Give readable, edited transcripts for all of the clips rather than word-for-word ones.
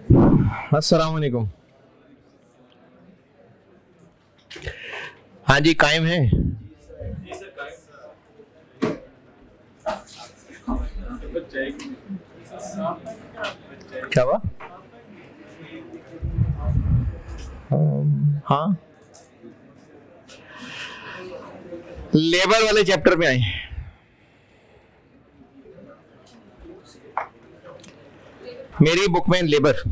अस्सलाम वालेकुम। हाँ जी, कायम है। क्या हुआ? हाँ, लेबर वाले चैप्टर में आए। मेरी बुक में लेबर।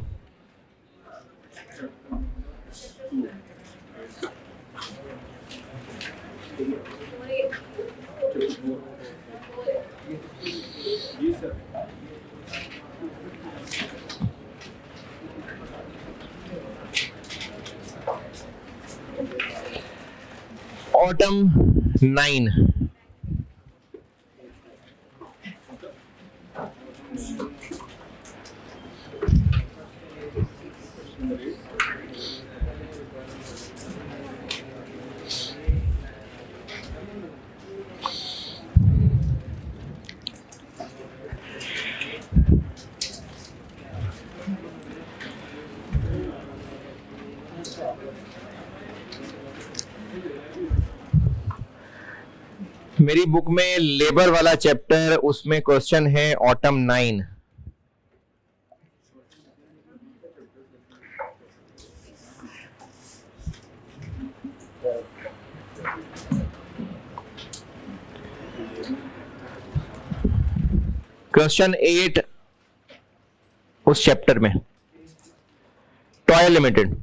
ऑटम 9। मेरी बुक में लेबर वाला चैप्टर, उसमें क्वेश्चन है ऑटम 9। क्वेश्चन 8 उस चैप्टर में, टॉय लिमिटेड।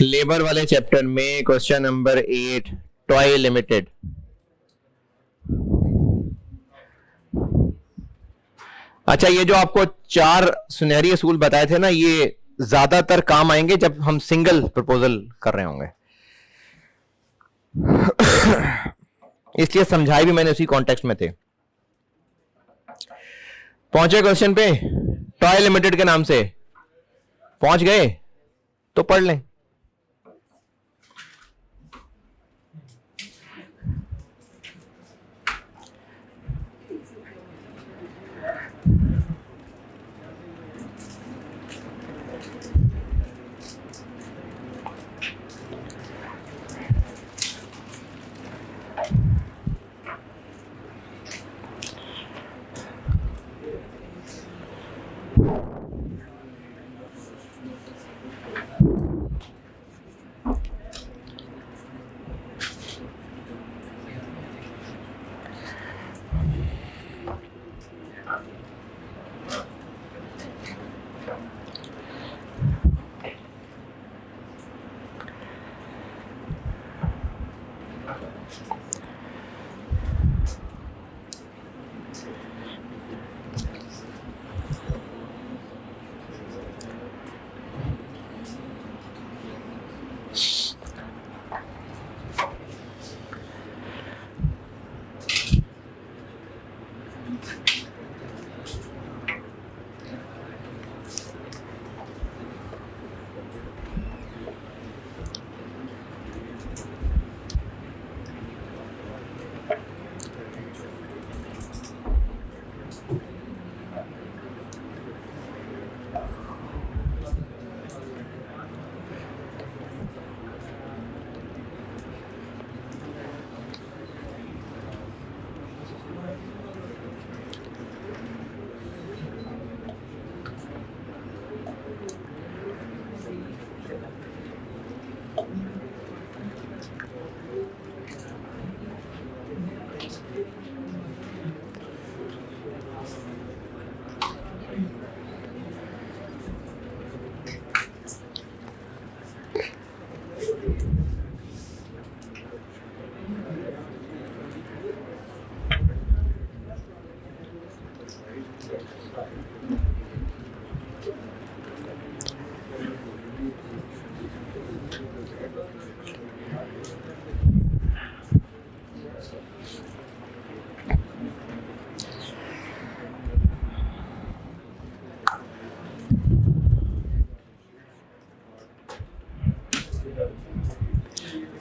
लेबर वाले चैप्टर में क्वेश्चन नंबर 8, टॉय लिमिटेड। अच्छा, ये जो आपको 4 सुनहरी असूल बताए थे ना, ये ज्यादातर काम आएंगे जब हम सिंगल प्रपोजल कर रहे होंगे। इसलिए समझाए भी मैंने उसी कॉन्टेक्स्ट में थे। पहुंचे क्वेश्चन पे? टॉय लिमिटेड के नाम से पहुंच गए तो पढ़ लें।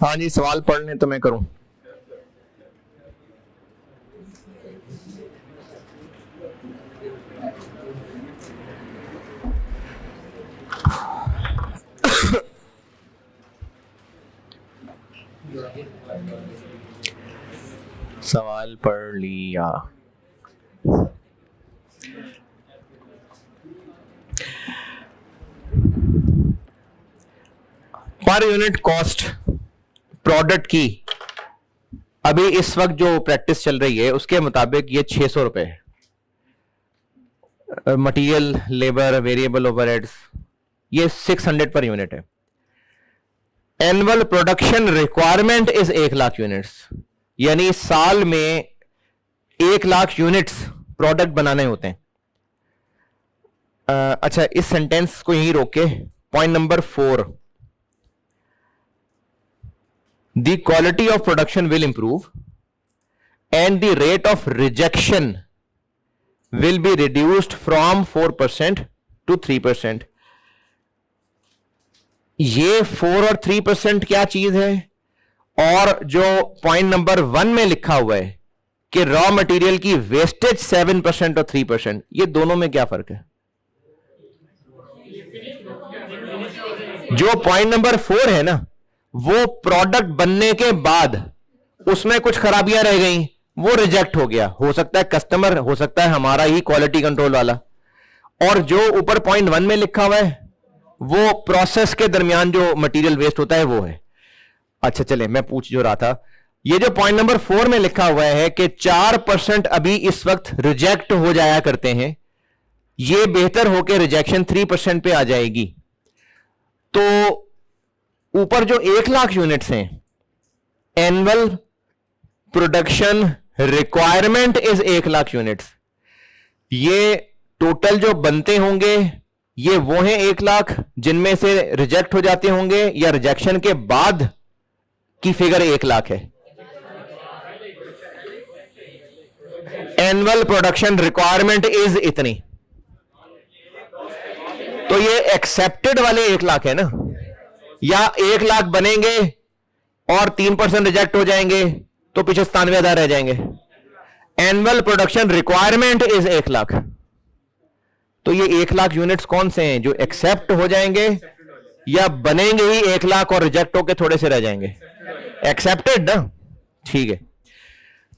हाँ जी, सवाल पढ़ लें तो मैं करूं। सवाल पढ़ लिया। पर यूनिट कॉस्ट प्रोडक्ट की अभी इस वक्त जो प्रैक्टिस चल रही है उसके मुताबिक ये 600 रुपए है। मटीरियल, लेबर, वेरिएबल ओवरहेड्स, ये 600 पर यूनिट है। Annual production requirement is 1 lakh units, यानी साल में 1 लाख यूनिट्स प्रोडक्ट बनाने होते हैं। अच्छा, इस सेंटेंस को यहीं रोके। Point number 4, the quality of production will improve and the rate of rejection will be reduced from 4% to 3%. ये 4 और 3% क्या चीज है? और जो पॉइंट नंबर 1 में लिखा हुआ है कि रॉ मटेरियल की वेस्टेज 7% और 3%, ये दोनों में क्या फर्क है? जो पॉइंट नंबर 4 है ना, वो प्रोडक्ट बनने के बाद उसमें कुछ खराबियां रह गई, वो रिजेक्ट हो गया। हो सकता है कस्टमर, हो सकता है हमारा ही क्वालिटी कंट्रोल वाला। और जो ऊपर पॉइंट 1 में लिखा हुआ है वो प्रोसेस के दरमियान जो मटेरियल वेस्ट होता है वो है। अच्छा चले, मैं पूछ जो रहा था, ये जो पॉइंट नंबर 4 में लिखा हुआ है कि 4% अभी इस वक्त रिजेक्ट हो जाया करते हैं, ये बेहतर होकर रिजेक्शन 3% पे आ जाएगी। तो ऊपर जो 1 लाख यूनिट्स हैं, annual production requirement is 1 lakh units, ये टोटल जो बनते होंगे ये वो हैं 1 लाख, जिनमें से रिजेक्ट हो जाते होंगे या रिजेक्शन के बाद की फिगर 1 लाख है। एनुअल प्रोडक्शन रिक्वायरमेंट इज इतनी, तो ये एक्सेप्टेड वाले 1 लाख है ना, या 1 लाख बनेंगे और 3% रिजेक्ट हो जाएंगे तो पीछे 97,000 रह जाएंगे। Annual production requirement is 1 lakh, तो ये 1 लाख यूनिट्स कौन से हैं जो एक्सेप्ट हो जाएंगे या बनेंगे ही 1 लाख और रिजेक्ट होके थोड़े से रह जाएंगे? एक्सेप्टेड ना, ठीक है।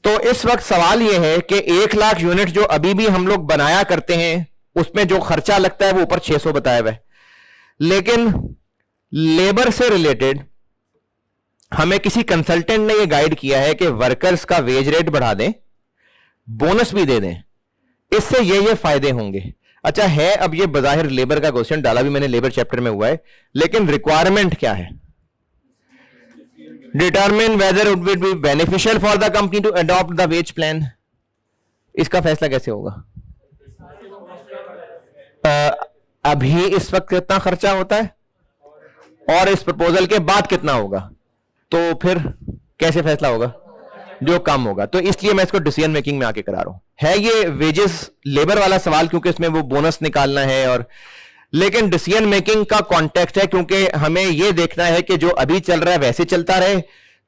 तो इस वक्त सवाल यह है कि 1 लाख यूनिट जो अभी भी हम लोग बनाया करते हैं उसमें जो खर्चा लगता है वो ऊपर 600 बताया हुआ है, लेकिन लेबर से रिलेटेड हमें किसी कंसल्टेंट ने यह गाइड किया है कि वर्कर्स का वेज रेट बढ़ा दें, बोनस भी दे दें, इससे ये फायदे होंगे। अच्छा है, अब ये बजाहिर लेबर का क्वेश्चन डाला भी मैंने, लेबर चैप्टर में हुआ है, लेकिन रिक्वायरमेंट क्या है? Determine whether it will be beneficial for the company to adopt the wage plan, इसका फैसला कैसे होगा? अभी इस वक्त कितना खर्चा होता है और इस प्रपोजल के बाद कितना होगा, तो फिर कैसे फैसला होगा? जो कम होगा। तो इसलिए मैं इसको डिसीजन मेकिंग में आके करा रहा हूं। है ये वेजेस लेबर वाला सवाल क्योंकि इसमें वो बोनस निकालना है, और लेकिन डिसीजन मेकिंग का कॉन्टेक्स्ट है क्योंकि हमें यह देखना है कि जो अभी चल रहा है वैसे चलता रहे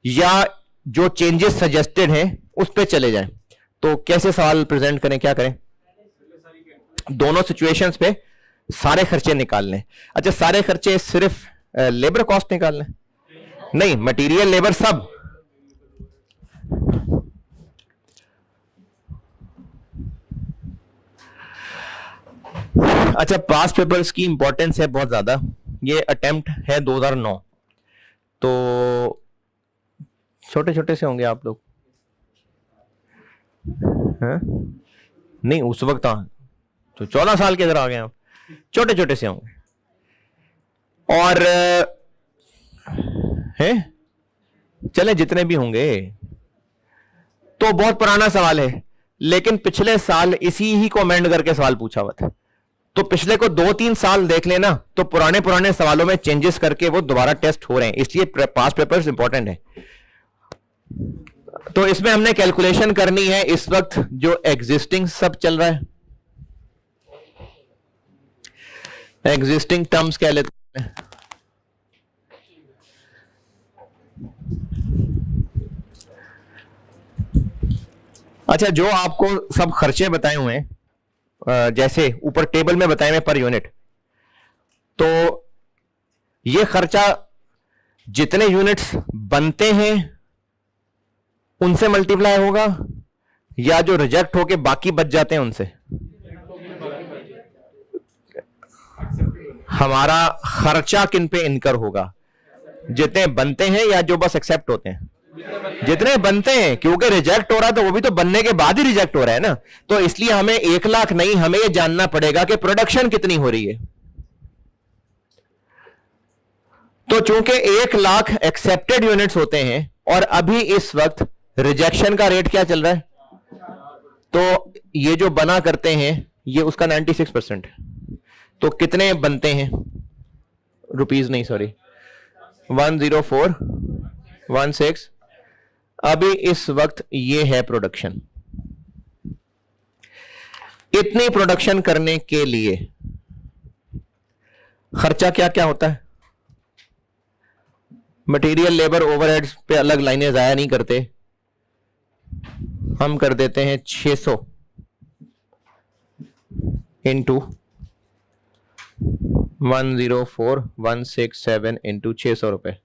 या जो चेंजेस सजेस्टेड हैं उस पर चले जाएं। तो कैसे सवाल प्रेजेंट करें, क्या करें? दोनों सिचुएशंस पे सारे खर्चे निकाल लें। अच्छा, सारे खर्चे सिर्फ लेबर कॉस्ट निकाल लें? नहीं, मटेरियल, लेबर सब। अच्छा, पास्ट पेपर्स की इंपॉर्टेंस है बहुत ज्यादा। ये अटेम्प्ट है 2009, तो छोटे छोटे से होंगे आप लोग, हैं? नहीं, उस वक्त तो 14 साल के इधर आ गए आप, छोटे छोटे से होंगे। और है चले जितने भी होंगे, तो बहुत पुराना सवाल है, लेकिन पिछले साल इसी ही को अमेंड करके सवाल पूछा हुआ था। तो पिछले को 2-3 साल देख लेना, तो पुराने पुराने सवालों में चेंजेस करके वो दोबारा टेस्ट हो रहे हैं, इसलिए पास्ट पेपर्स इंपॉर्टेंट है। तो इसमें हमने कैलकुलेशन करनी है इस वक्त जो एग्जिस्टिंग सब चल रहा है, एग्जिस्टिंग टर्म्स कह लेते हैं। अच्छा, जो आपको सब खर्चे बताए हुए हैं जैसे ऊपर टेबल में बताए हुए पर यूनिट, तो ये खर्चा जितने यूनिट्स बनते हैं उनसे मल्टीप्लाई होगा या जो रिजेक्ट होके बाकी बच जाते हैं उनसे? हमारा खर्चा किन पे इनकर होगा, जितने बनते हैं या जो बस एक्सेप्ट होते हैं? जितने बनते हैं, क्योंकि रिजेक्ट हो रहा है तो वो भी तो बनने के बाद ही रिजेक्ट हो रहा है ना। तो इसलिए हमें 1 लाख नहीं, हमें ये जानना पड़ेगा कि प्रोडक्शन कितनी हो रही है। तो चूंकि 1 लाख एक्सेप्टेड यूनिट्स होते हैं और अभी इस वक्त रिजेक्शन का रेट क्या चल रहा है, तो ये जो बना करते हैं ये उसका 96%। तो कितने बनते हैं? रुपीस नहीं, सॉरी, 10416। अभी इस वक्त ये है प्रोडक्शन। इतनी प्रोडक्शन करने के लिए खर्चा क्या क्या होता है? मटेरियल, लेबर, ओवरहेड्स पे अलग लाइनें जाया नहीं करते, हम कर देते हैं 600 इंटू 104,167 इंटू 600 रुपए।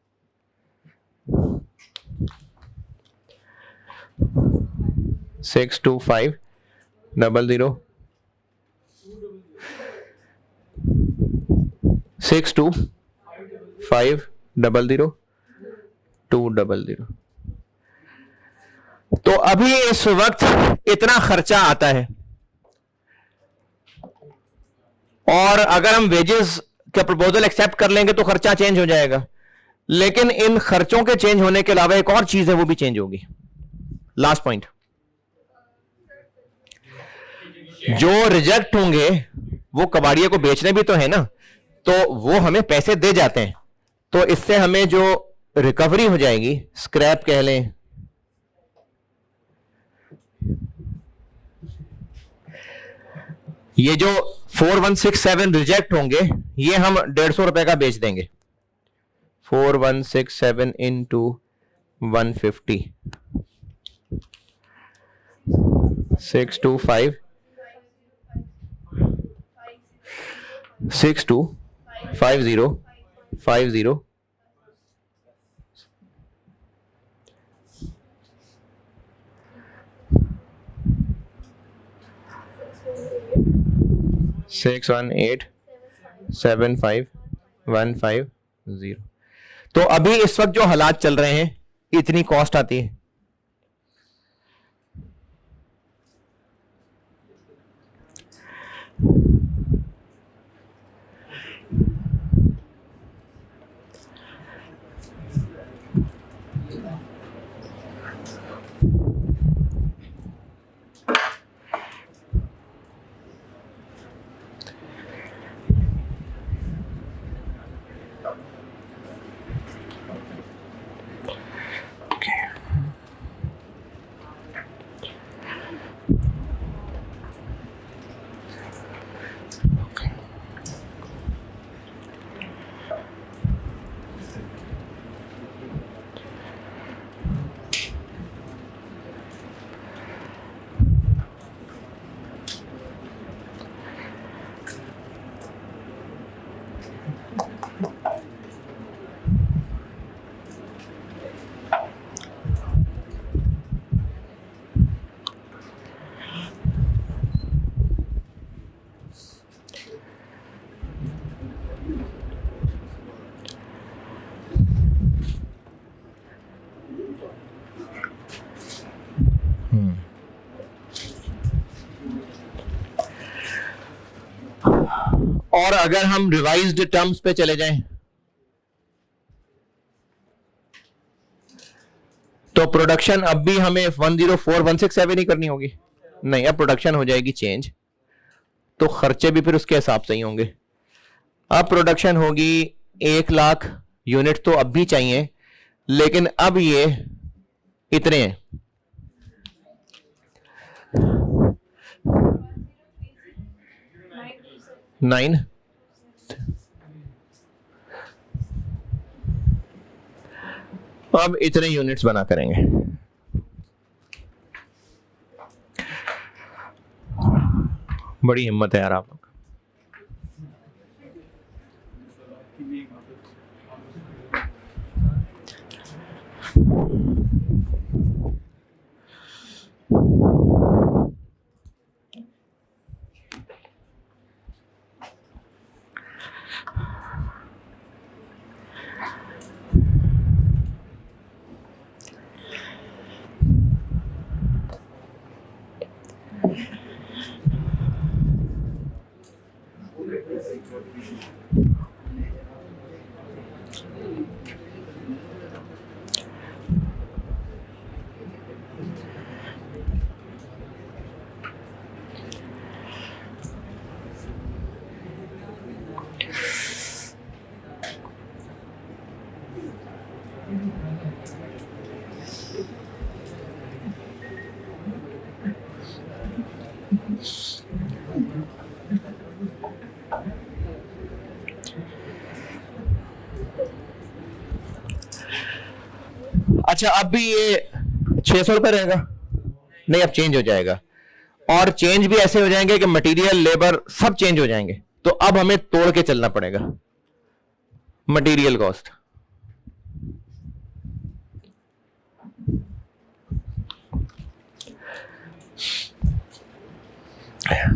62500 62500 200। तो अभी इस वक्त इतना खर्चा आता है, और अगर हम वेजेस का प्रपोजल एक्सेप्ट कर लेंगे तो खर्चा चेंज हो जाएगा। लेकिन इन खर्चों के चेंज होने के अलावा एक और चीज है, वो भी चेंज होगी। लास्ट पॉइंट, जो रिजेक्ट होंगे वो कबाड़िए को बेचने भी तो है ना, तो वो हमें पैसे दे जाते हैं, तो इससे हमें जो रिकवरी हो जाएगी, स्क्रैप कह लें, ये जो 4167 रिजेक्ट होंगे ये हम 150 रुपए का बेच देंगे। 4167 इंटू 150, 625 625050 6187515 तो अभी इस वक्त जो हालात चल रहे हैं इतनी कॉस्ट आती है। और अगर हम रिवाइज्ड टर्म्स पे चले जाएं तो प्रोडक्शन अब भी हमें 104,167 ही करनी होगी? नहीं, अब प्रोडक्शन हो जाएगी चेंज, तो खर्चे भी फिर उसके हिसाब से ही होंगे। अब प्रोडक्शन होगी 1 लाख यूनिट, तो अब भी चाहिए, लेकिन अब ये इतने हैं। नाइन, अब इतने यूनिट्स बना करेंगे। बड़ी हिम्मत है यार आप लोग। अच्छा, अब भी ये 600 रुपए रहेगा? नहीं, अब चेंज हो जाएगा। और चेंज भी ऐसे हो जाएंगे कि मटेरियल, लेबर सब चेंज हो जाएंगे। तो अब हमें तोड़ के चलना पड़ेगा। Material cost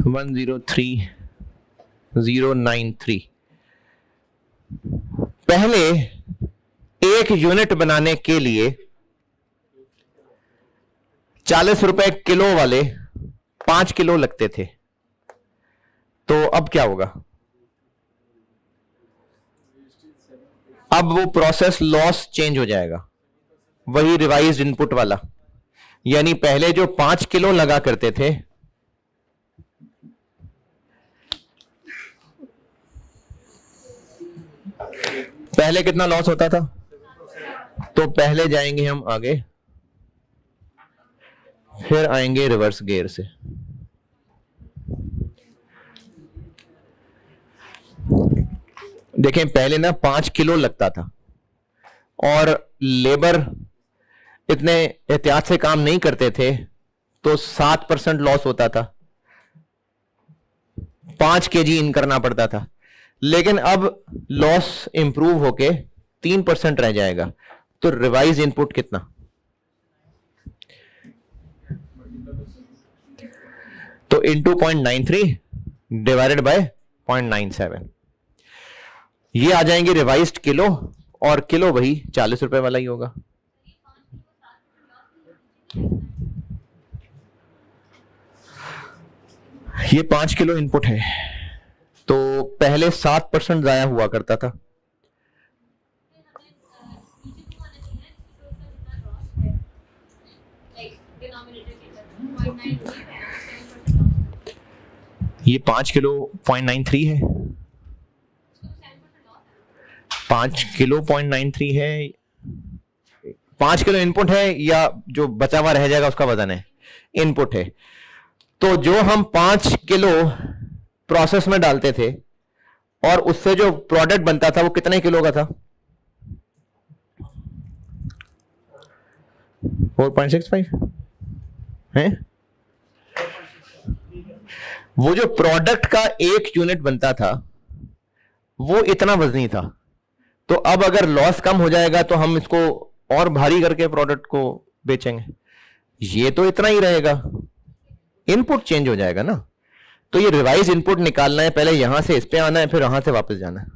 103,093। पहले एक यूनिट बनाने के लिए 40 रुपए किलो वाले 5 किलो लगते थे। तो अब क्या होगा? अब वो प्रोसेस लॉस चेंज हो जाएगा, वही रिवाइज्ड इनपुट वाला। यानी पहले जो 5 किलो लगा करते थे, पहले कितना लॉस होता था? तो पहले जाएंगे हम आगे, फिर आएंगे रिवर्स गियर से। देखें, पहले ना 5 किलो लगता था और लेबर इतने एहतियात से काम नहीं करते थे, तो 7% लॉस होता था, 5 केजी इन करना पड़ता था। लेकिन अब लॉस इंप्रूव होके 3% रह जाएगा। तो रिवाइज इनपुट कितना? तो इंटू 0.93 डिवाइडेड बाय 0.97, ये आ जाएंगे रिवाइज्ड किलो, और किलो वही 40 रुपए वाला ही होगा। ये 5 किलो इनपुट है, तो पहले 7% जाया हुआ करता था। ये 5 किलो 0.93 है, 5 किलो 0.93 है। 5 किलो इनपुट है, या जो बचा हुआ रह जाएगा उसका वजन है, इनपुट है। तो जो हम 5 किलो प्रोसेस में डालते थे और उससे जो प्रोडक्ट बनता था वो कितने किलो का था? 4.65 है। वो जो प्रोडक्ट का एक यूनिट बनता था वो इतना वजनी था। तो अब अगर लॉस कम हो जाएगा तो हम इसको और भारी करके प्रोडक्ट को बेचेंगे, ये तो इतना ही रहेगा, इनपुट चेंज हो जाएगा ना। तो ये रिवाइज इनपुट निकालना है, पहले यहां से इस पे आना है, फिर वहां से वापस जाना है।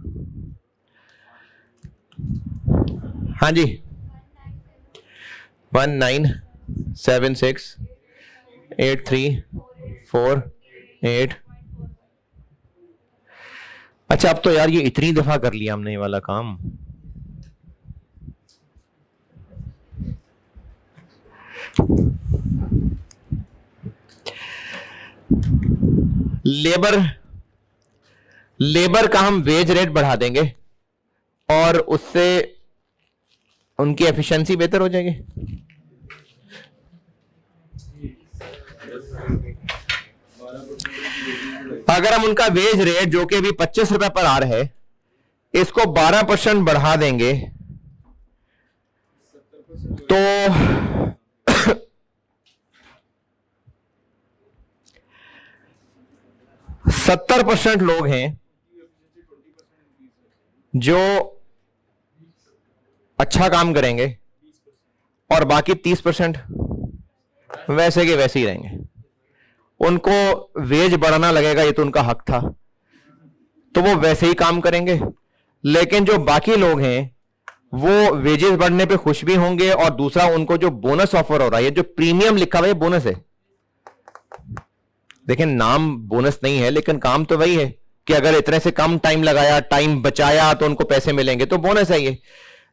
हाँ जी, 19768348। अच्छा, अब तो यार ये इतनी दफा कर लिया हमने ये वाला काम। लेबर का हम वेज रेट बढ़ा देंगे और उससे उनकी एफिशिएंसी बेहतर हो जाएगी। अगर हम उनका वेज रेट जो कि अभी 25 रुपए पर आवर है, इसको 12% बढ़ा देंगे तो 70% लोग हैं जो अच्छा काम करेंगे और बाकी 30% वैसे के वैसे ही रहेंगे। उनको वेज बढ़ाना लगेगा, ये तो उनका हक था, तो वो वैसे ही काम करेंगे। लेकिन जो बाकी लोग हैं वो वेजेस बढ़ने पे खुश भी होंगे, और दूसरा उनको जो बोनस ऑफर हो रहा है, जो प्रीमियम लिखा हुआ है बोनस है। देखिए नाम बोनस नहीं है लेकिन काम तो वही है कि अगर इतने से कम टाइम लगाया, टाइम बचाया, तो उनको पैसे मिलेंगे, तो बोनस है ये।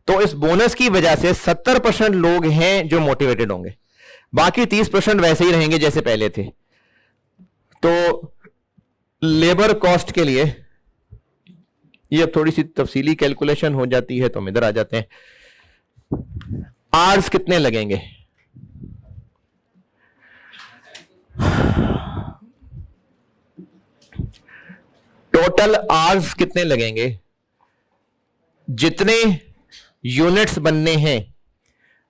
तो इस बोनस की वजह से 70% लोग हैं जो मोटिवेटेड होंगे, बाकी 30% वैसे ही रहेंगे जैसे पहले थे। तो लेबर कॉस्ट के लिए ये थोड़ी सी तफसीली कैलकुलेशन हो जाती है, तो हम इधर आ जाते हैं। आवर्स कितने लगेंगे? टोटल आवर्स कितने लगेंगे? जितने यूनिट्स बनने हैं,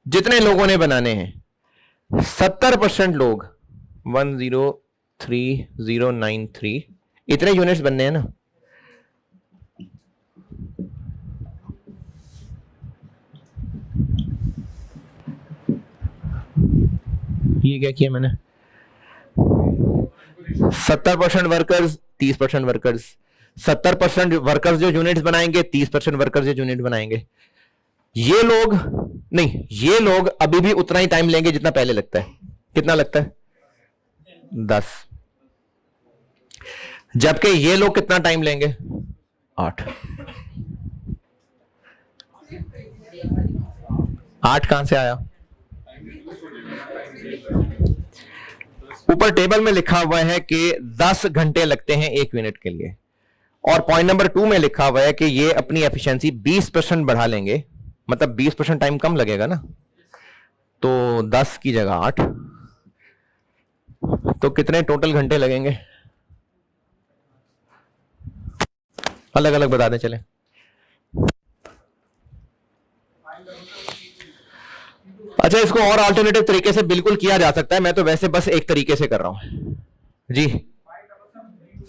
जितने लोगों ने बनाने हैं, 70% लोग 103093 इतने यूनिट्स बनने हैं ना। ये क्या किया मैंने? 70% वर्कर्स, 30% वर्कर्स। 70% वर्कर्स जो यूनिट्स बनाएंगे, 30% वर्कर्स जो यूनिट बनाएंगे। ये लोग नहीं, ये लोग अभी भी उतना ही टाइम लेंगे जितना पहले लगता है। कितना लगता है? 10। जबकि ये लोग कितना टाइम लेंगे? 8। 8 कहां से आया? ऊपर टेबल में लिखा हुआ है कि 10 घंटे लगते हैं 1 यूनिट के लिए, और पॉइंट नंबर 2 में लिखा हुआ है कि ये अपनी एफिशिएंसी 20% बढ़ा लेंगे, मतलब 20% टाइम कम लगेगा ना। तो 10 की जगह 8, तो कितने टोटल घंटे लगेंगे? अलग अलग बता दें चले। अच्छा, इसको और अल्टरनेटिव तरीके से बिल्कुल किया जा सकता है, मैं तो वैसे बस एक तरीके से कर रहा हूं जी।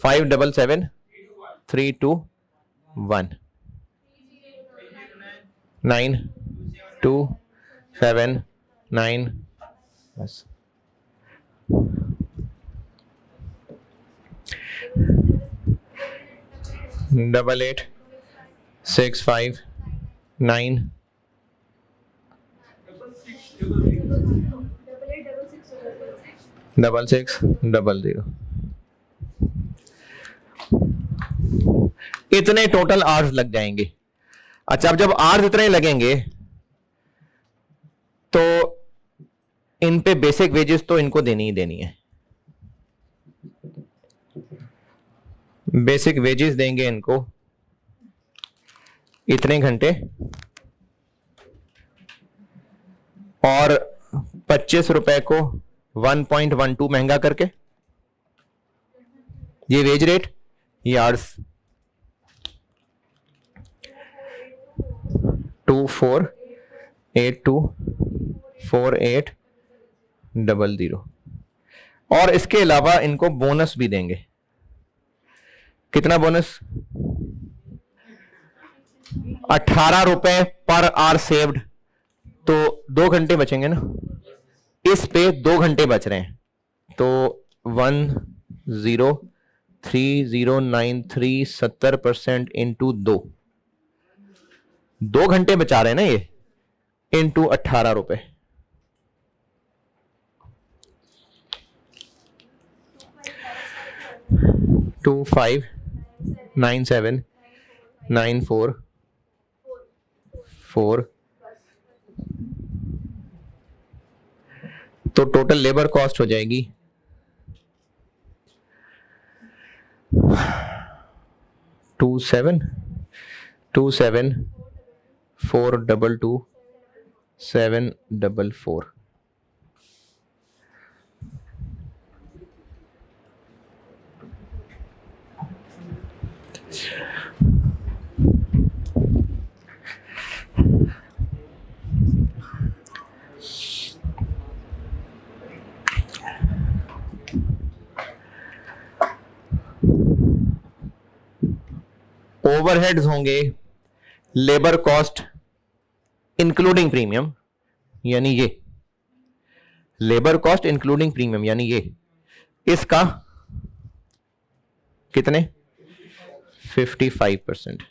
5773219 9279 बस। डबल 8659 6600। इतने टोटल आवर्स लग जाएंगे। अच्छा, अब जब आवर्स इतने लगेंगे तो इन पे बेसिक वेजेस तो इनको देनी ही देनी है। बेसिक वेजेस देंगे इनको इतने घंटे, और 25 रुपए को 1.12 महंगा करके, ये वेज रेट, ये आवर्स 24824800। और इसके अलावा इनको बोनस भी देंगे। कितना बोनस? 18 रुपए पर आवर सेव्ड, तो 2 घंटे बचेंगे ना, इस पे 2 घंटे बच रहे हैं, तो 103093 70% इंटू 2 घंटे बचा रहे हैं ना ये, इंटू 18 रुपए। टू 59794 तो टोटल लेबर कॉस्ट हो जाएगी 27422744। ओवरहेड्स होंगे लेबर कॉस्ट इंक्लूडिंग प्रीमियम, यानी ये लेबर कॉस्ट इंक्लूडिंग प्रीमियम, यानी ये इसका कितने 55%,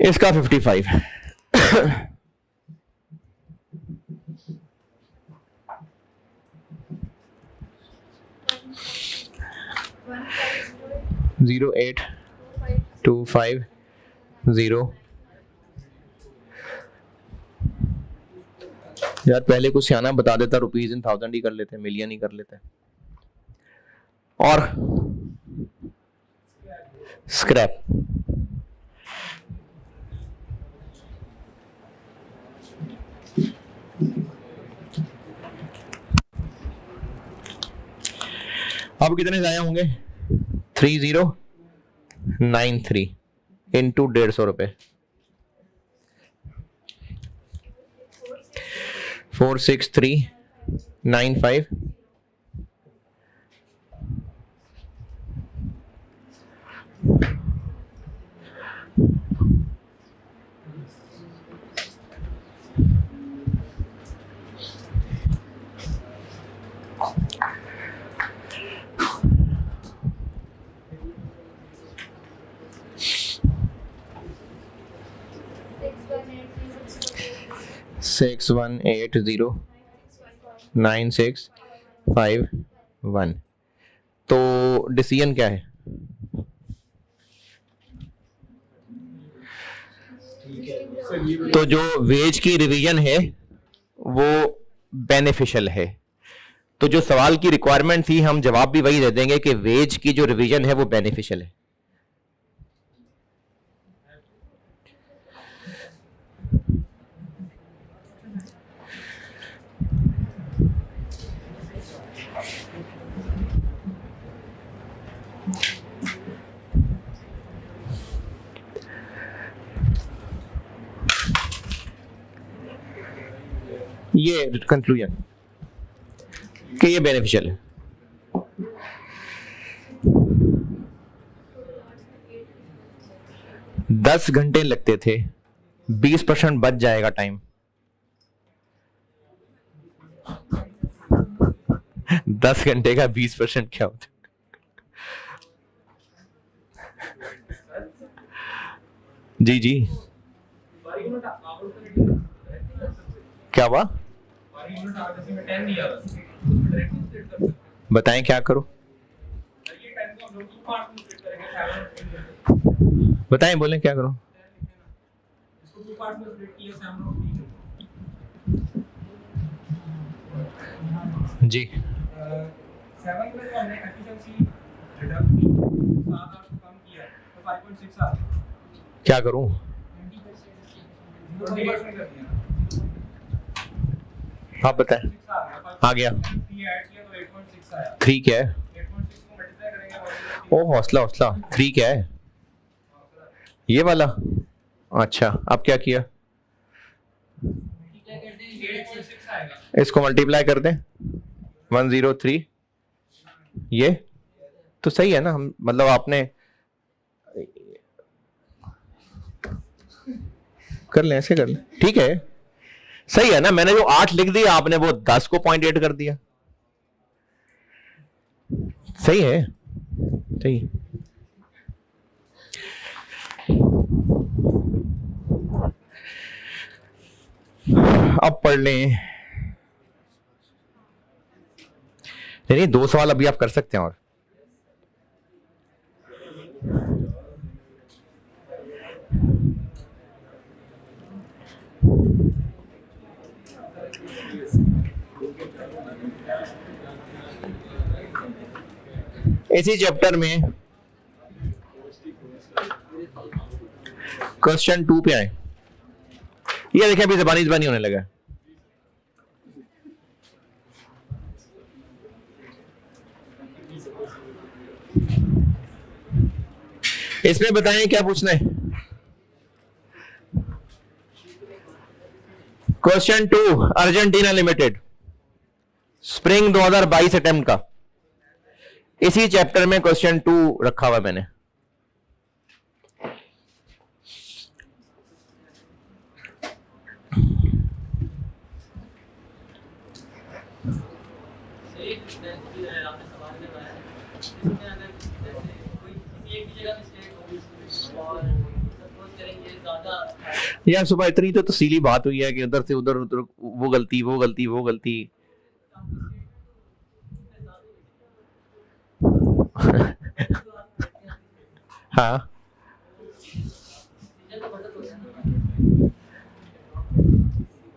इसका 55। जीरो 82550। यार पहले कुछ सियाना बता देता, रुपीज इन 1000 ही कर लेते, मिलियन ही कर लेते। और स्क्रैप अब कितने जाया होंगे 3093 इंटू 150 रुपए, 46395। सिक्स 1809651। तो डिसीजन क्या है? तो जो वेज की रिवीजन है वो बेनिफिशियल है। तो जो सवाल की रिक्वायरमेंट थी हम जवाब भी वही दे देंगे कि वेज की जो रिवीजन है वो बेनिफिशियल है। ये कंक्लूजन कि ये बेनिफिशियल है। दस घंटे लगते थे, 20% बच जाएगा टाइम। 10 घंटे का 20% क्या होता है? जी जी क्या हुआ? बताएं क्या करो, बताएं, बोलें क्या करो। जी क्या करूं? आप बताएं। आ गया 3 क्या है? ओ हौसला हौसला 3 क्या है? ये वाला। अच्छा अब क्या किया? इसको मल्टीप्लाई कर दें 103। ये तो सही है ना? हम मतलब आपने कर लें, ऐसे कर लें, ठीक है, सही है ना? मैंने जो 8 लिख दिया आपने वो 10 को 0.8 कर दिया, सही है, सही। अब पढ़ लें। नहीं 2 सवाल अभी आप कर सकते हैं। और इसी चैप्टर में क्वेश्चन 2 पे आए। ये देखिए अभी ज़बानी होने लगा। इसमें बताएं क्या पूछना है। Question 2 Argentina limited spring 2022 attempt का इसी चैप्टर में क्वेश्चन 2 रखा हुआ मैंने। यार सुबह इतनी तो तफसीली बात हुई है कि उधर से उधर उधर वो गलती वो गलती वो गलती। हाँ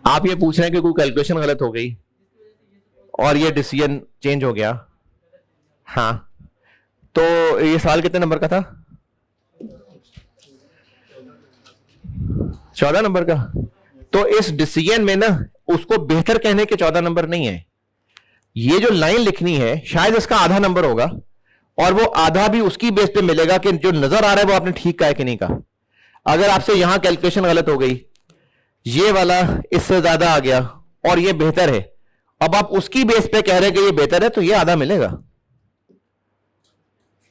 आप ये पूछ रहे हैं कि कोई कैलकुलेशन गलत हो गई और ये डिसीजन चेंज हो गया। हाँ तो ये सवाल कितने नंबर का था? 14 नंबर का। तो इस डिसीजन में ना उसको बेहतर कहने के 14 नंबर नहीं है। ये जो लाइन लिखनी है शायद इसका आधा नंबर होगा और वो आधा भी उसकी बेस पे मिलेगा कि जो नजर आ रहा है वो आपने ठीक कहा है कि नहीं कहा। अगर आपसे यहां कैलकुलेशन गलत हो गई, ये वाला इससे ज्यादा आ गया और ये बेहतर है, अब आप उसकी बेस पे कह रहे हैं कि ये बेहतर है, तो ये आधा मिलेगा।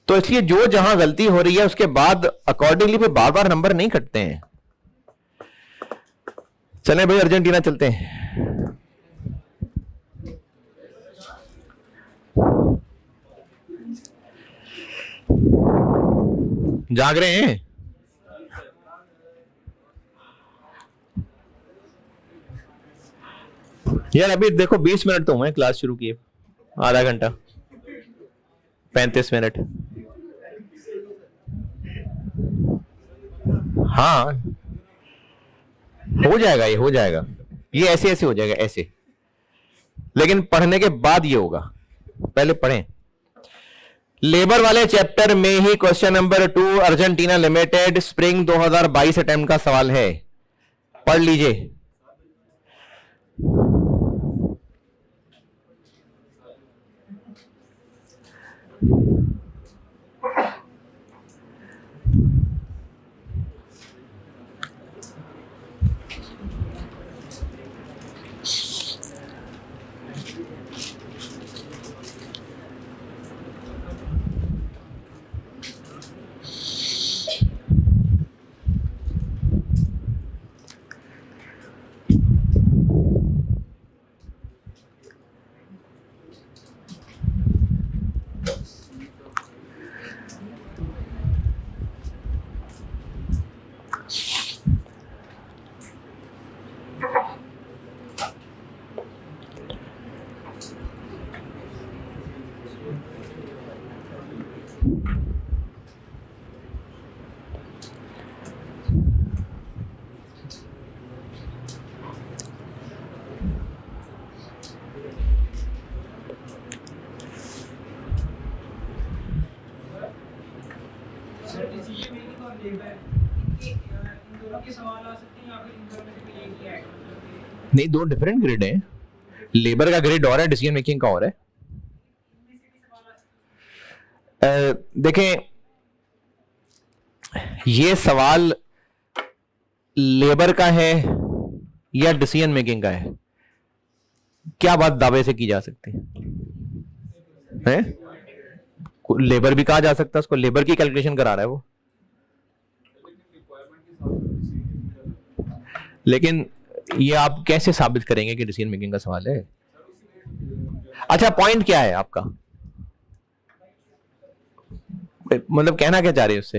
तो इसलिए जो जहां गलती हो रही है उसके बाद अकॉर्डिंगली फिर बार बार नंबर नहीं कटते हैं। चलें भाई अर्जेंटीना चलते हैं। जाग रहे हैं? यार अभी देखो 20 मिनट तो हुए क्लास शुरू किए, आधा घंटा 35 मिनट। हाँ हो जाएगा, ये हो जाएगा, ये ऐसे ऐसे हो जाएगा ऐसे, लेकिन पढ़ने के बाद ये होगा। पहले पढ़ें। लेबर वाले चैप्टर में ही question number 2 Argentina limited spring 2022 attempt का सवाल है, पढ़ लीजिए। नहीं, दो डिफरेंट ग्रेड हैं। लेबर का ग्रेड और है, डिसीजन मेकिंग का और है। देखें ये सवाल लेबर का है या डिसीजन मेकिंग का है, क्या बात दावे से की जा सकती है? लेबर भी कहा जा सकता है, उसको लेबर की कैलकुलेशन करा रहा है वो, लेकिन ये आप कैसे साबित करेंगे कि डिसीजन मेकिंग का सवाल है? अच्छा पॉइंट क्या है आपका, मतलब कहना क्या चाह रहे हैं उससे?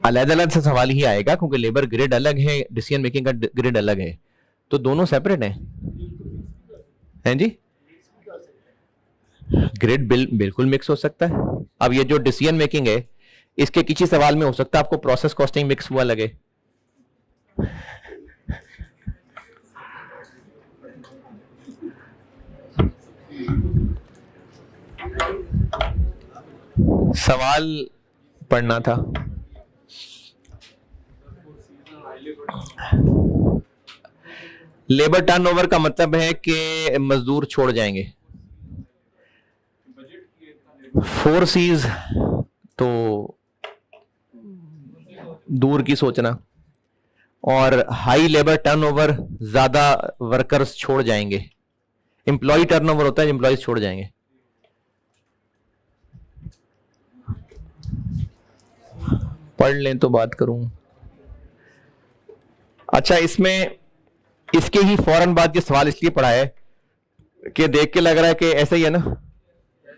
अलग-अलग से सवाल ही आएगा क्योंकि लेबर ग्रेड अलग है, डिसीजन मेकिंग का ग्रेड अलग है, तो दोनों सेपरेट हैं जी। ग्रेड बिल्कुल मिक्स हो सकता है। अब ये जो डिसीजन मेकिंग है इसके किसी सवाल में हो सकता है आपको प्रोसेस कॉस्टिंग मिक्स हुआ लगे। सवाल पढ़ना था। लेबर टर्नओवर का मतलब है कि मजदूर छोड़ जाएंगे। 4 C's तो दूर की सोचना, और हाई लेबर टर्नओवर ज्यादा वर्कर्स छोड़ जाएंगे, एम्प्लॉय टर्नओवर होता है, एम्प्लॉयज छोड़ जाएंगे। पढ़ लें तो बात करूं। अच्छा, इसमें इसके ही फौरन बाद ये सवाल इसलिए पढ़ा है कि देख के लग रहा है कि ऐसा ही है ना,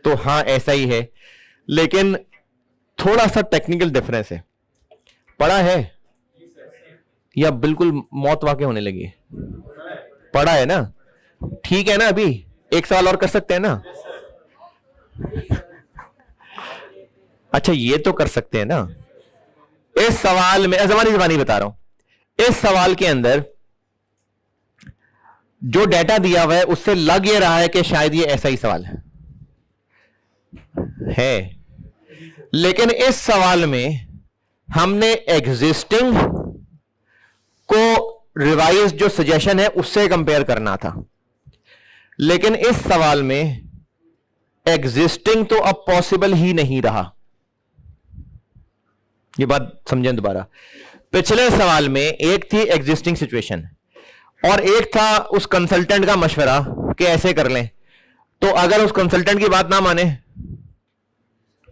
तो हाँ ऐसा ही है, लेकिन थोड़ा सा टेक्निकल डिफरेंस है। पढ़ा है या बिल्कुल मौत वाक़ई होने लगी है? पढ़ा है ना, ठीक है ना। अभी एक सवाल और कर सकते हैं ना? अच्छा, ये तो कर सकते हैं ना। इस सवाल में जबानी बता रहा हूं, इस सवाल के अंदर जो डेटा दिया हुआ है उससे लग ये रहा है कि शायद ये ऐसा ही सवाल है, लेकिन इस सवाल में हमने एग्जिस्टिंग को रिवाइज जो सजेशन है उससे कंपेयर करना था, लेकिन इस सवाल में एग्जिस्टिंग तो अब पॉसिबल ही नहीं रहा। ये बात समझें दोबारा। पिछले सवाल में एक थी एग्जिस्टिंग सिचुएशन और एक था उस कंसल्टेंट का मशवरा कि ऐसे कर लें, तो अगर उस कंसल्टेंट की बात ना माने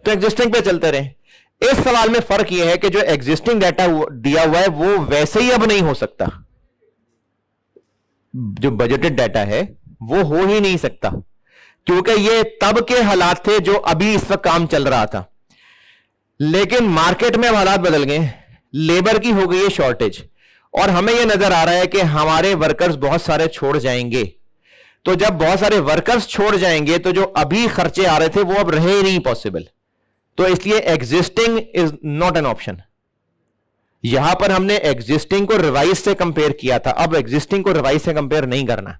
तो एग्जिस्टिंग पे चलते रहे। इस सवाल में फर्क यह है कि जो एग्जिस्टिंग डाटा दिया हुआ है वो वैसे ही अब नहीं हो सकता, जो बजटेड डाटा है वो हो ही नहीं सकता, क्योंकि ये तब के हालात थे जो अभी इस वक्त काम चल रहा था। लेकिन मार्केट में अब हालात बदल गए, लेबर की हो गई है शॉर्टेज और हमें यह नजर आ रहा है कि हमारे वर्कर्स बहुत सारे छोड़ जाएंगे। तो जब बहुत सारे वर्कर्स छोड़ जाएंगे तो जो अभी खर्चे आ रहे थे वो अब रहे ही नहीं पॉसिबल, तो इसलिए existing is not an option. यहां पर हमने एग्जिस्टिंग को रिवाइज से कंपेयर किया था, अब एग्जिस्टिंग को रिवाइज से कंपेयर नहीं करना।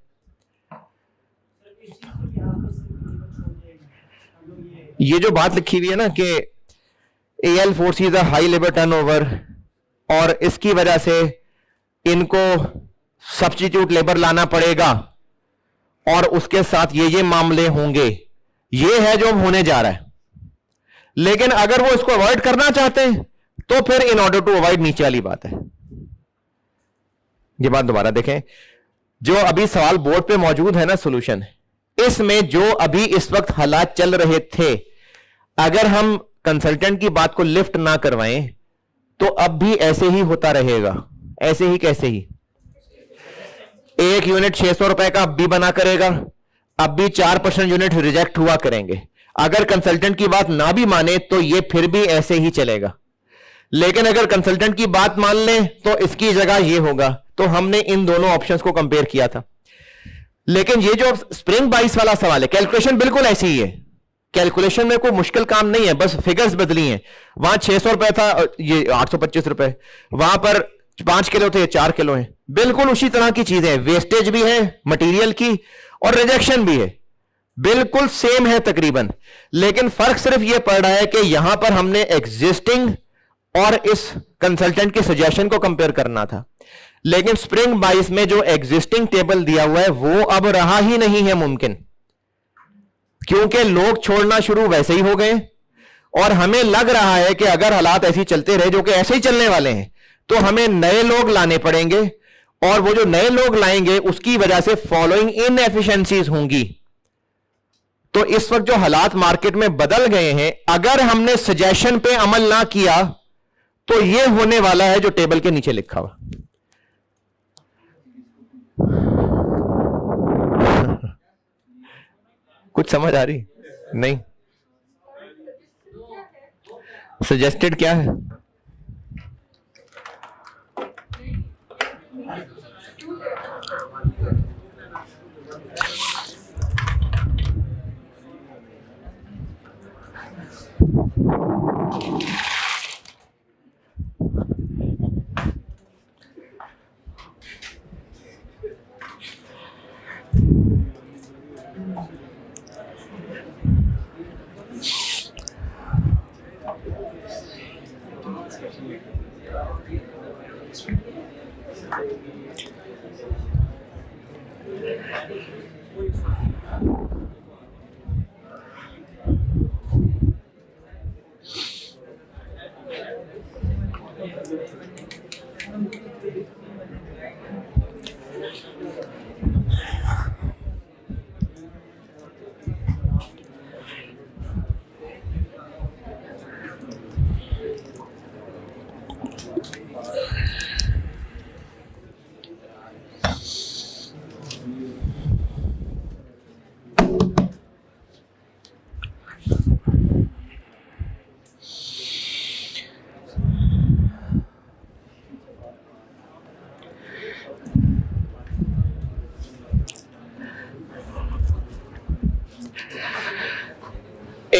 ये जो बात लिखी हुई है ना कि AL forces a high labour turnover और इसकी वजह से इनको सब्स्टिट्यूट लेबर लाना पड़ेगा और उसके साथ ये मामले होंगे, ये है जो होने जा रहा है। लेकिन अगर वो इसको अवॉइड करना चाहते हैं तो फिर इन ऑर्डर टू अवॉइड नीचे वाली बात है। ये बात दोबारा देखें, जो अभी सवाल बोर्ड पे मौजूद है ना सॉल्यूशन, इसमें जो अभी इस वक्त हालात चल रहे थे, अगर हम कंसल्टेंट की बात को लिफ्ट ना करवाएं तो अब भी ऐसे ही होता रहेगा। ऐसे ही कैसे ही, एक यूनिट 600 रुपए का अब भी बना करेगा, अब भी 4% यूनिट रिजेक्ट हुआ करेंगे। अगर कंसल्टेंट की बात ना भी माने तो ये फिर भी ऐसे ही चलेगा, लेकिन अगर कंसल्टेंट की बात मान ले तो इसकी जगह ये होगा। तो हमने इन दोनों ऑप्शंस को कंपेयर किया था। लेकिन ये जो स्प्रिंग बाइस वाला सवाल है, कैलकुलेशन बिल्कुल ऐसी ही है, कैलकुलेशन में कोई मुश्किल काम नहीं है, बस फिगर्स बदली हैं। वहां 600 रुपए था, ये 825 रुपए, वहां पर 5 किलो थे, 4 किलो हैं, बिल्कुल उसी तरह की चीजें, वेस्टेज भी है मटेरियल की और रिजेक्शन भी है, बिल्कुल सेम है तकरीबन। लेकिन फर्क सिर्फ यह पड़ रहा है कि यहां पर हमने एग्जिस्टिंग और इस कंसल्टेंट के सजेशन को कंपेयर करना था, लेकिन स्प्रिंग बाइस में जो एग्जिस्टिंग टेबल दिया हुआ है वो अब रहा ही नहीं है मुमकिन, क्योंकि लोग छोड़ना शुरू वैसे ही हो गए और हमें लग रहा है कि अगर हालात ऐसे चलते रहे, जो कि ऐसे ही चलने वाले हैं, तो हमें नए लोग लाने पड़ेंगे और वो जो नए लोग लाएंगे उसकी वजह से फॉलोइंग इनएफिशिएंसीज होंगी। तो इस वक्त जो हालात मार्केट में बदल गए हैं, अगर हमने सजेशन पे अमल ना किया तो ये होने वाला है जो टेबल के नीचे लिखा हुआ। कुछ समझ आ रही नहीं? सजेस्टेड क्या है?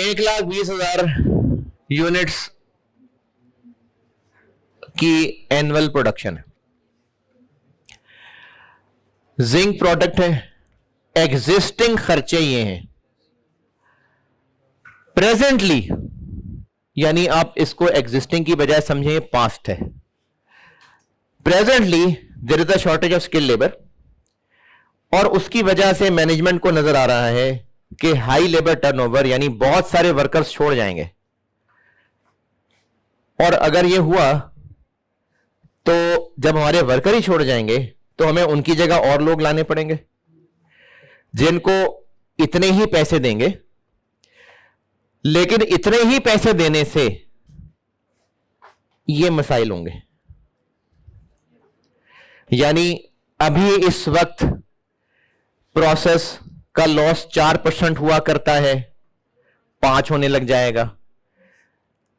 1,20,000 यूनिट्स की एनुअल प्रोडक्शन है, जिंक प्रोडक्ट है, एग्जिस्टिंग खर्चे ये हैं प्रेजेंटली, यानी आप इसको एग्जिस्टिंग की बजाय समझें पास्ट है। Presently there is a shortage of skill labour, और उसकी वजह से मैनेजमेंट को नजर आ रहा है कि हाई लेबर टर्नओवर, यानी बहुत सारे वर्कर्स छोड़ जाएंगे, और अगर यह हुआ तो जब हमारे वर्कर ही छोड़ जाएंगे तो हमें उनकी जगह और लोग लाने पड़ेंगे जिनको इतने ही पैसे देंगे, लेकिन इतने ही पैसे देने से ये मसाइल होंगे। यानी अभी इस वक्त प्रोसेस का लॉस 4% हुआ करता है, 5 होने लग जाएगा।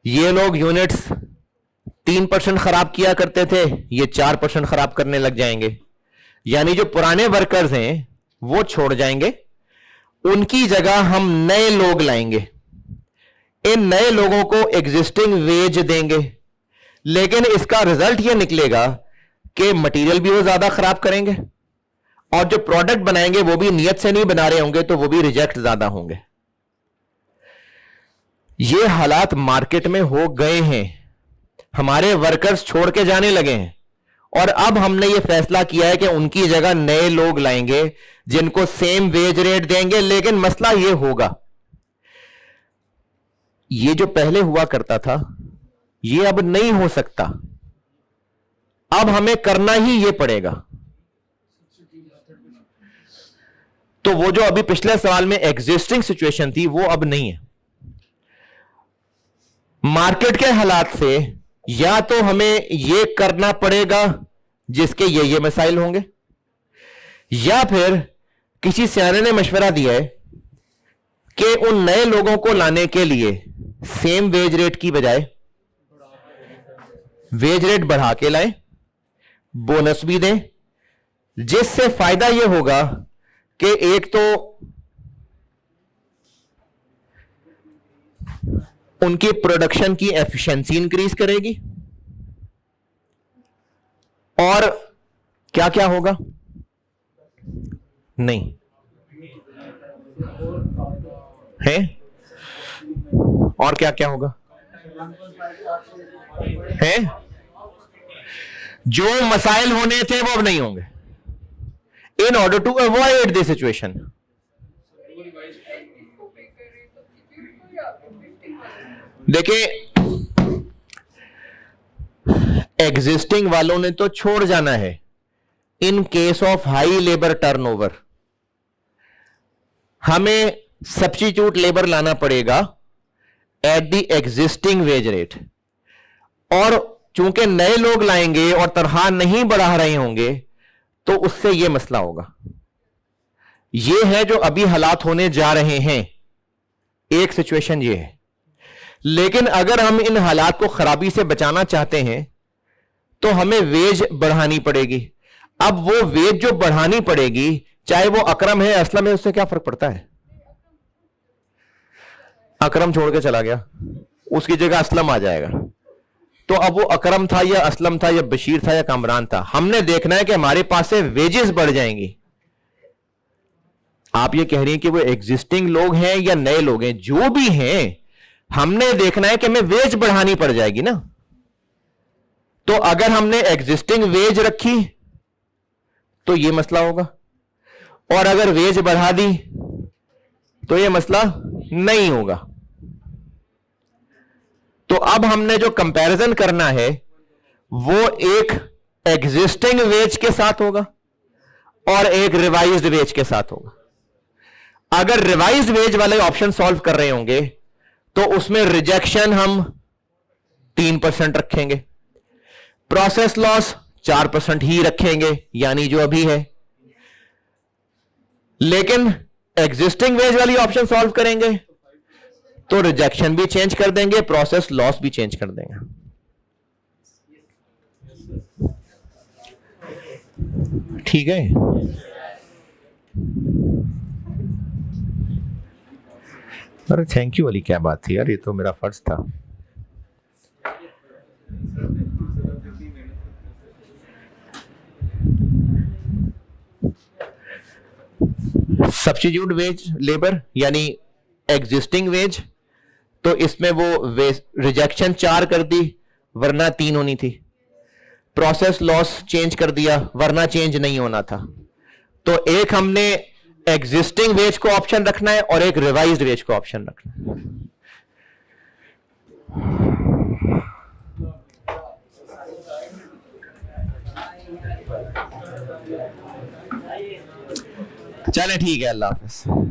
ये लोग यूनिट्स 3% खराब किया करते थे, ये 4% खराब करने लग जाएंगे। यानी जो पुराने वर्कर्स हैं वो छोड़ जाएंगे, उनकी जगह हम नए लोग लाएंगे, इन नए लोगों को एग्जिस्टिंग वेज देंगे, लेकिन इसका रिजल्ट यह निकलेगा कि मटेरियल भी वो ज्यादा खराब करेंगे, और जो प्रोडक्ट बनाएंगे वो भी नियत से नहीं बना रहे होंगे, तो वो भी रिजेक्ट ज्यादा होंगे। ये हालात मार्केट में हो गए हैं, हमारे वर्कर्स छोड़ के जाने लगे हैं, और अब हमने ये फैसला किया है कि उनकी जगह नए लोग लाएंगे जिनको सेम वेज रेट देंगे। लेकिन मसला ये होगा, ये जो पहले हुआ करता था ये अब नहीं हो सकता, अब हमें करना ही ये पड़ेगा। तो वो जो अभी पिछले सवाल में एग्जिस्टिंग सिचुएशन थी वो अब नहीं है। मार्केट के हालात से या तो हमें ये करना पड़ेगा जिसके ये मसाइल होंगे, या फिर किसी सियाने ने मशवरा दिया है कि उन नए लोगों को लाने के लिए सेम वेज रेट की बजाय वेज रेट बढ़ा के लाएं, बोनस भी दें, जिससे फायदा यह होगा कि एक तो उनकी प्रोडक्शन की एफिशिएंसी इंक्रीज करेगी, और क्या क्या होगा, नहीं है, और क्या क्या होगा है, जो मसाइल होने थे वो अब नहीं होंगे। In order to avoid this situation, देखिए एग्जिस्टिंग वालों ने तो छोड़ जाना है। In case of high labour turnover हमें सब्स्टिट्यूट लेबर लाना पड़ेगा at the existing wage rate, और चूंकि नए लोग लाएंगे और तनख्वाह नहीं बढ़ा रहे होंगे तो उससे यह मसला होगा। यह है जो अभी हालात होने जा रहे हैं, एक सिचुएशन यह है। लेकिन अगर हम इन हालात को खराबी से बचाना चाहते हैं तो हमें वेज बढ़ानी पड़ेगी। अब वो वेज जो बढ़ानी पड़ेगी, चाहे वो अकरम है असलम है, उससे क्या फर्क पड़ता है? अकरम छोड़ के चला गया, उसकी जगह असलम आ जाएगा, तो अब वो अकरम था या असलम था या बशीर था या कामरान था, हमने देखना है कि हमारे पास से वेजेस बढ़ जाएंगी। आप ये कह रही हैं कि वो एग्जिस्टिंग लोग हैं या नए लोग हैं, जो भी हैं हमने देखना है कि हमें वेज बढ़ानी पड़ जाएगी ना। तो अगर हमने एग्जिस्टिंग वेज रखी तो ये मसला होगा, और अगर वेज बढ़ा दी तो ये मसला नहीं होगा। तो अब हमने जो कंपैरिजन करना है वो एक एग्जिस्टिंग वेज के साथ होगा और एक रिवाइज्ड वेज के साथ होगा। अगर रिवाइज्ड वेज वाले ऑप्शन सॉल्व कर रहे होंगे तो उसमें रिजेक्शन हम 3% रखेंगे, प्रोसेस लॉस 4% ही रखेंगे, यानी जो अभी है। लेकिन एग्जिस्टिंग वेज वाली ऑप्शन सॉल्व करेंगे तो रिजेक्शन भी चेंज कर देंगे, प्रोसेस लॉस भी चेंज कर देंगे। ठीक है। अरे थैंक यू वाली क्या बात थी यार, ये तो मेरा फर्ज था। सब्स्टिट्यूट वेज लेबर यानी एग्जिस्टिंग वेज, तो इसमें वो रिजेक्शन 4 कर दी वरना 3 होनी थी। प्रोसेस लॉस चेंज कर दिया वरना चेंज नहीं होना था। तो एक हमने एग्जिस्टिंग वेज को ऑप्शन रखना है और एक रिवाइज्ड वेज को ऑप्शन रखना है। चले ठीक है, अल्लाह हाफिज।